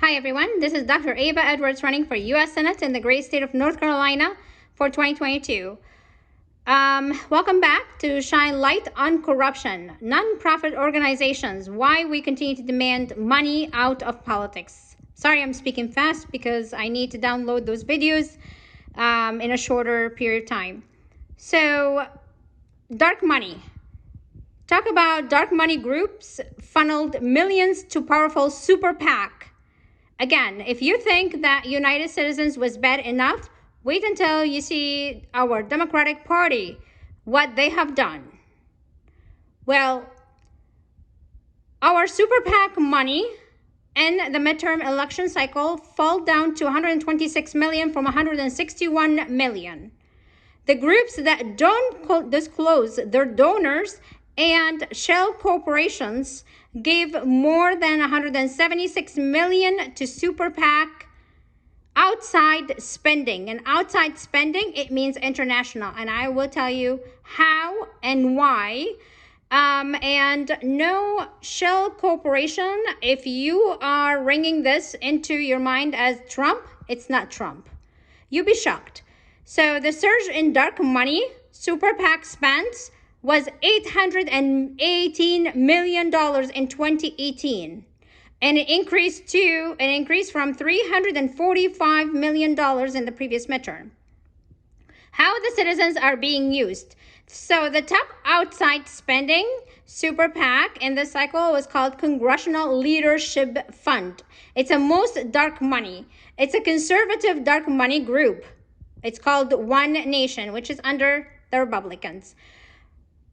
Hi everyone, this is Dr. Ava Edwards running for U.S. Senate in the great state of North Carolina for 2022. Welcome back to Shine Light on Corruption, non-profit organizations, why we continue to demand money out of politics. Sorry, I'm speaking fast because I need to download those videos in a shorter period of time. So, dark money. Talk about dark money groups funneled millions to powerful super PAC. Again, if you think that United Citizens was bad enough, wait until you see our Democratic Party, what they have done. Well, our super PAC money in the midterm election cycle fell down to 126 million from 161 million. The groups that don't disclose their donors and shell corporations gave more than 176 million to super PAC outside spending. And outside spending, it means international. And I will tell you how and why. And no shell corporation, if you are ringing this into your mind as Trump, it's not Trump. You'll be shocked. So the surge in dark money super PAC spends was $818 million in 2018. And it increased from $345 million in the previous midterm. How the citizens are being used. So the top outside spending super PAC in this cycle was called Congressional Leadership Fund. It's a most dark money. It's a conservative dark money group. It's called One Nation, which is under the Republicans.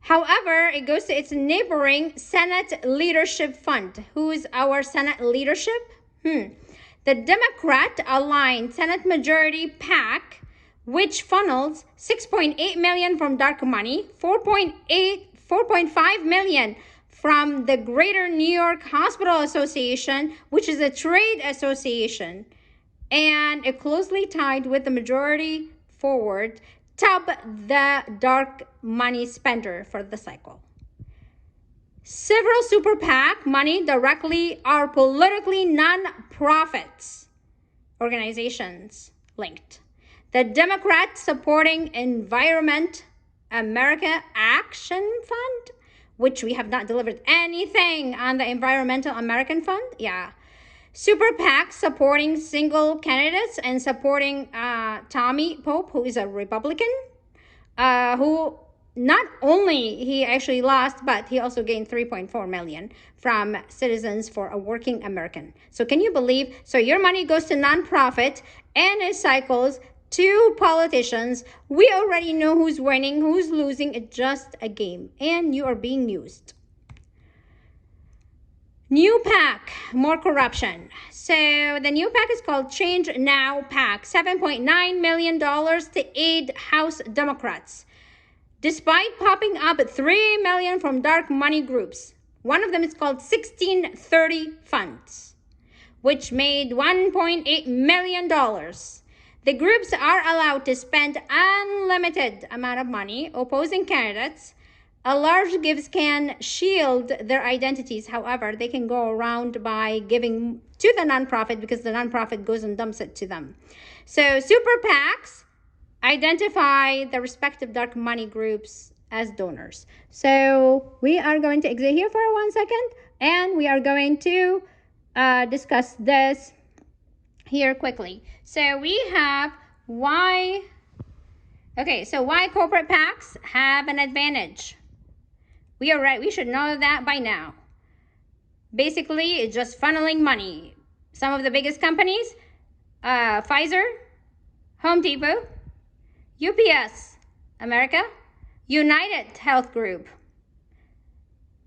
However, it goes to its neighboring Senate Leadership Fund. Who is our Senate leadership? The Democrat-aligned Senate Majority PAC, which funnels 6.8 million from dark money, 4.5 million from the Greater New York Hospital Association, which is a trade association, and it closely tied with the majority forward, top the dark money spender for the cycle. Several super PAC money directly are politically non-profits organizations linked. The Democrat supporting Environment America Action Fund, which we have not delivered anything on the Environmental American Fund. Yeah. Super PAC supporting single candidates and supporting Tommy Pope, who is a Republican, who not only he actually lost, but he also gained 3.4 million from Citizens for a Working American. So can you believe? So your money goes to nonprofit and it cycles to politicians. We already know who's winning, who's losing. It's just a game, and you are being used. New PAC, more corruption. So the new PAC is called Change Now PAC, $7.9 million to aid House Democrats. Despite popping up $3 million from dark money groups. One of them is called 1630 Funds, which made $1.8 million. The groups are allowed to spend unlimited amount of money opposing candidates. A large gifts can shield their identities. However, they can go around by giving to the nonprofit because the nonprofit goes and dumps it to them. So super PACs identify the respective dark money groups as donors. So we are going to exit here for 1 second, and we are going to discuss this here quickly. So we have why corporate PACs have an advantage. We are right. We should know that by now. Basically, it's just funneling money. Some of the biggest companies, Pfizer, Home Depot, UPS, America, United Health Group.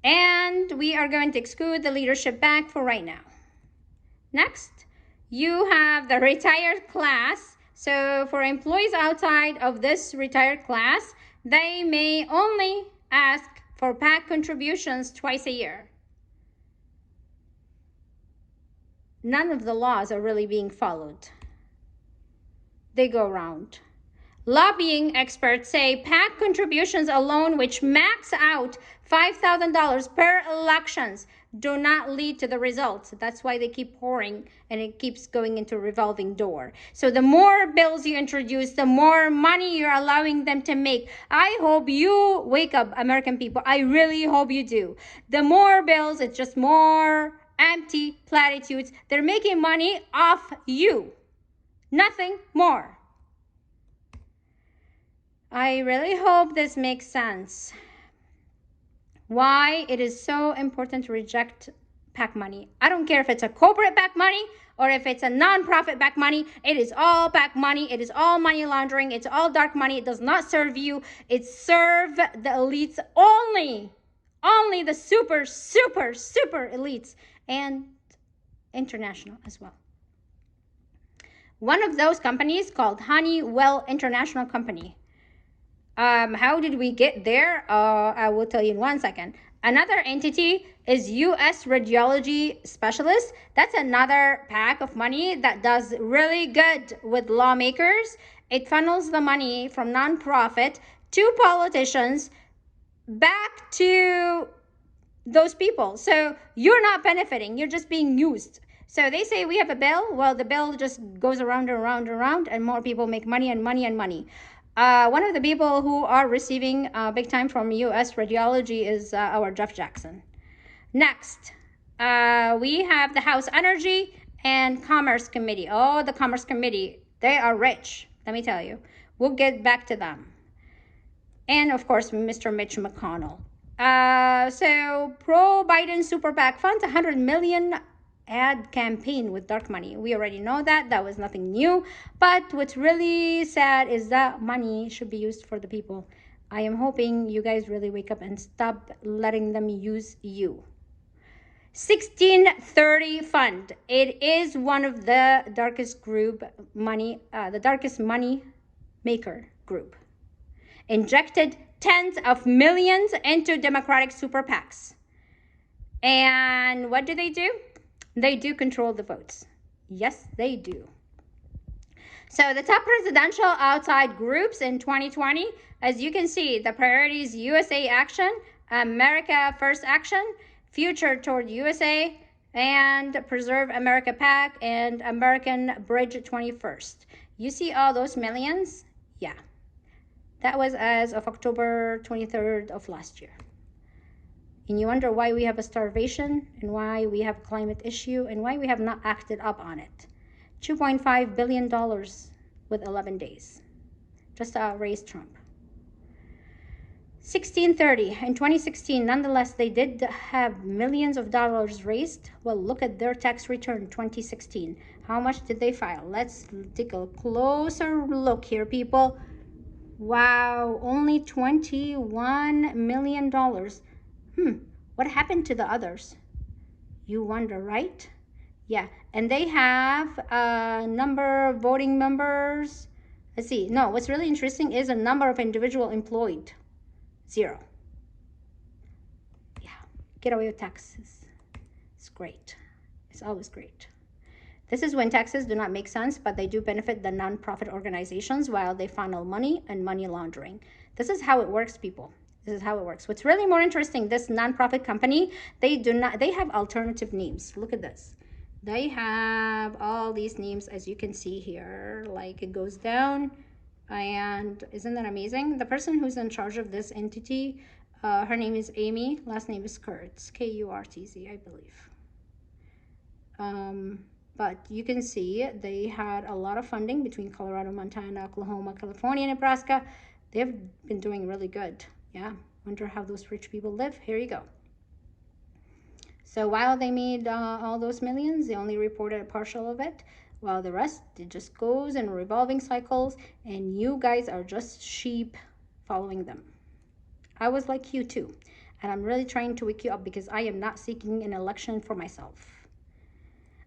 And we are going to exclude the leadership PAC for right now. Next, you have the retired class. So for employees outside of this retired class, they may only ask for PAC contributions twice a year. None of the laws are really being followed. They go around. Lobbying experts say PAC contributions alone, which max out $5,000 per elections, do not lead to the results. That's why they keep pouring and it keeps going into a revolving door. So the more bills you introduce, the more money you're allowing them to make. I hope you wake up, American people. I really hope you do. The more bills, it's just more empty platitudes. They're making money off you. Nothing more. I really hope this makes sense. Why it is so important to reject PAC money. I don't care if it's a corporate PAC money or if it's a non-profit PAC money. It is all PAC money. It is all money laundering. It's all dark money. It does not serve you. It serves the elites only. Only the super, super, super elites and international as well. One of those companies called Honeywell International Company. How did we get there? I will tell you in 1 second. Another entity is U.S. Radiology Specialists. That's another PAC of money that does really good with lawmakers. It funnels the money from nonprofit to politicians back to those people. So you're not benefiting. You're just being used. So they say we have a bill. Well, the bill just goes around and around and around, and more people make money and money and money. One of the people who are receiving big time from U.S. Radiology is our Jeff Jackson. Next, we have the House Energy and Commerce Committee. Oh, the Commerce Committee, they are rich, let me tell you. We'll get back to them. And of course, Mr. Mitch McConnell. So pro-Biden super PAC funds $100 million ad campaign with dark money. We already know that. That was nothing new. But what's really sad is that money should be used for the people. I am hoping you guys really wake up and stop letting them use you. 1630 Fund. It is one of the darkest group money, the darkest money maker group. Injected tens of millions into Democratic super PACs. And what do? They do control the votes. Yes, they do. So the top presidential outside groups in 2020, as you can see, the priorities: USA Action, America First Action, Future Toward USA, and Preserve America PAC, and American Bridge 21st. You see all those millions? Yeah. That was as of October 23rd of last year. And you wonder why we have a starvation and why we have a climate issue and why we have not acted up on it. $2.5 billion with 11 days just to outrace Trump. 1630 in 2016, nonetheless, they did have millions of dollars raised. Well, look at their tax return 2016. How much did they file? Let's take a closer look here, people. Wow, only $21 million. What happened to the others? You wonder, right? Yeah, and they have a number of voting members. Let's see. No, what's really interesting is a number of individual employed. 0. Yeah, get away with taxes. It's great. It's always great. This is when taxes do not make sense, but they do benefit the nonprofit organizations while they funnel money and money laundering. This is how it works, people. This is how it works. What's really more interesting, this nonprofit company, they have alternative names. Look at this. They have all these names, as you can see here, like it goes down. And isn't that amazing? The person who's in charge of this entity, her name is Amy, last name is Kurtz, Kurtz, I believe. But you can see they had a lot of funding between Colorado, Montana, Oklahoma, California, Nebraska. They've been doing really good. Yeah, wonder how those rich people live. Here you go. So while they made all those millions, they only reported a partial of it, while the rest, it just goes in revolving cycles, and you guys are just sheep following them. I was like you too, and I'm really trying to wake you up because I am not seeking an election for myself.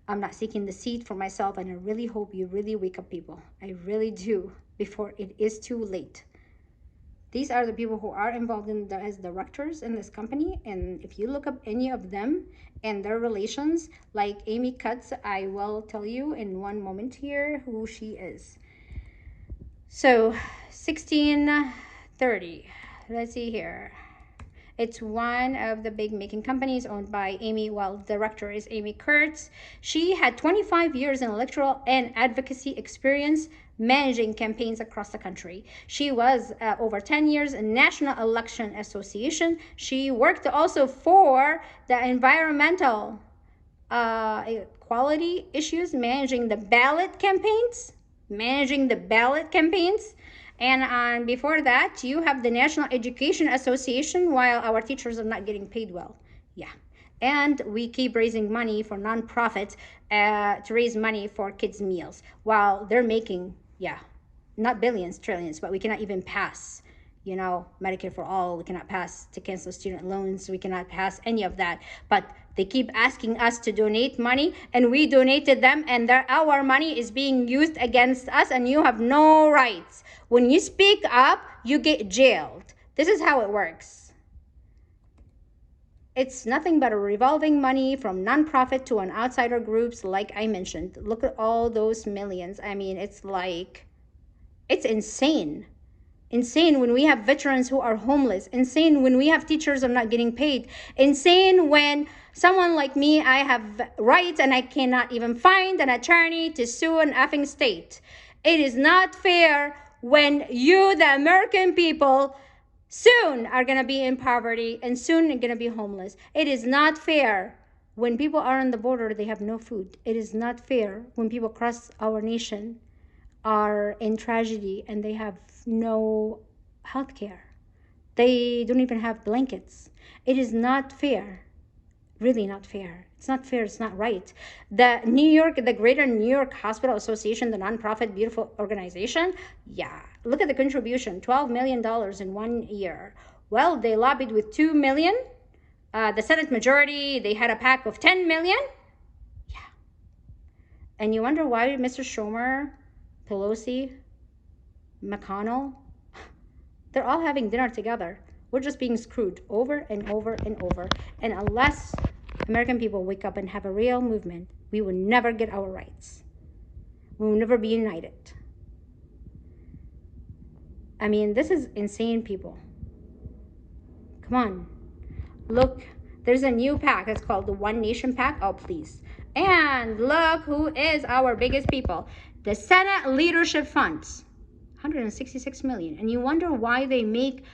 I'm not seeking the seat for myself, and I really hope you really wake up, people. I really do, before it is too late. These are the people who are involved as directors in this company, and if you look up any of them and their relations, like Amy Kurtz, I will tell you in one moment here who she is. So 1630, let's see here. It's one of the big making companies owned by Amy, well, the director is Amy Kurtz. She had 25 years in electoral and advocacy experience managing campaigns across the country. She was over 10 years in National Election Association. She worked also for the environmental equality issues, managing the ballot campaigns. And before that, you have the National Education Association, while our teachers are not getting paid well. Yeah. And we keep raising money for nonprofits to raise money for kids' meals, while they're making, yeah, not billions, trillions, but we cannot even pass, you know, Medicare for all. We cannot pass to cancel student loans. We cannot pass any of that. But they keep asking us to donate money, and we donated them, and our money is being used against us, and you have no rights. When you speak up, you get jailed. This is how it works. It's nothing but a revolving money from nonprofit to an outsider groups, like I mentioned. Look at all those millions. I mean, it's like, it's insane. Insane when we have veterans who are homeless. Insane when we have teachers who are not getting paid. Insane when someone like me, I have rights and I cannot even find an attorney to sue an effing state. It is not fair when you, the American people, soon are going to be in poverty and soon are going to be homeless. It is not fair when people are on the border, they have no food. It is not fair when people across our nation are in tragedy and they have no health care. They don't even have blankets. It is not fair. Really not fair. It's not fair. It's not right. The Greater New York Hospital Association, the nonprofit, beautiful organization, yeah, look at the contribution, $12 million in 1 year. Well, they lobbied with $2 million. The Senate majority, they had a PAC of $10 million. Yeah. And you wonder why Mr. Schumer, Pelosi, McConnell, they're all having dinner together. We're just being screwed over and over and over. And unless American people wake up and have a real movement, we will never get our rights. We will never be united. I mean, this is insane, people. Come on. Look, there's a new PAC. It's called the One Nation PAC. Oh, please. And look who is our biggest people. The Senate Leadership Funds. 166 million. And you wonder why they make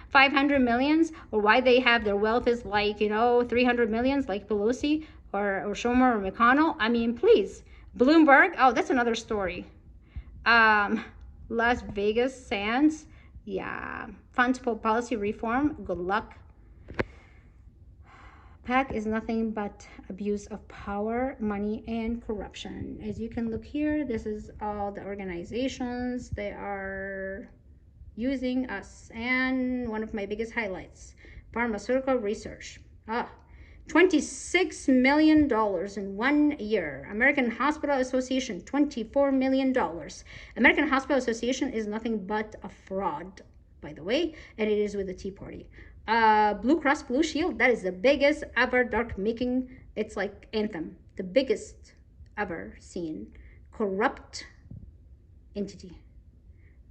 500 millions, or why they have their wealth is like, you know, 300 millions like Pelosi or Schumer or McConnell. I mean, please. Bloomberg. Oh, that's another story. Las Vegas Sands. Yeah. Funds for policy reform. Good luck. PAC is nothing but abuse of power, money, and corruption. As you can look here, this is all the organizations they are using us. And one of my biggest highlights, pharmaceutical research. $26 million in 1 year. American Hospital Association, $24 million. American Hospital Association is nothing but a fraud, by the way, and it is with the Tea Party. Blue Cross Blue Shield, that is the biggest ever dark making. It's like Anthem, the biggest ever seen corrupt entity.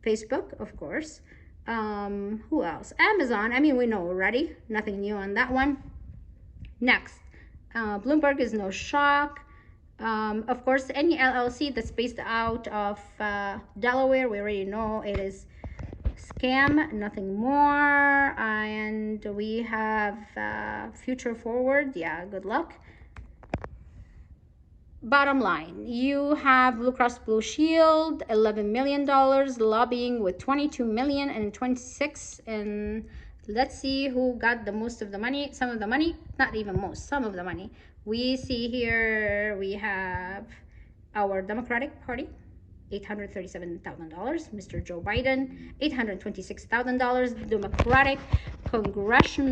Facebook, of course. Who else? Amazon, I mean, we know already, nothing new on that one. Next, Bloomberg is no shock. Of course, any LLC that's based out of Delaware, we already know it is scam, nothing more. And we have Future Forward. Yeah, good luck. Bottom line, you have Blue Cross Blue Shield, $11 million, lobbying with 22 million and 26. And let's see who got the most of the money. Some of the money, not even most, some of the money. We see here, we have our Democratic Party, $837,000. Mr. Joe Biden, $826,000. Democratic Congressional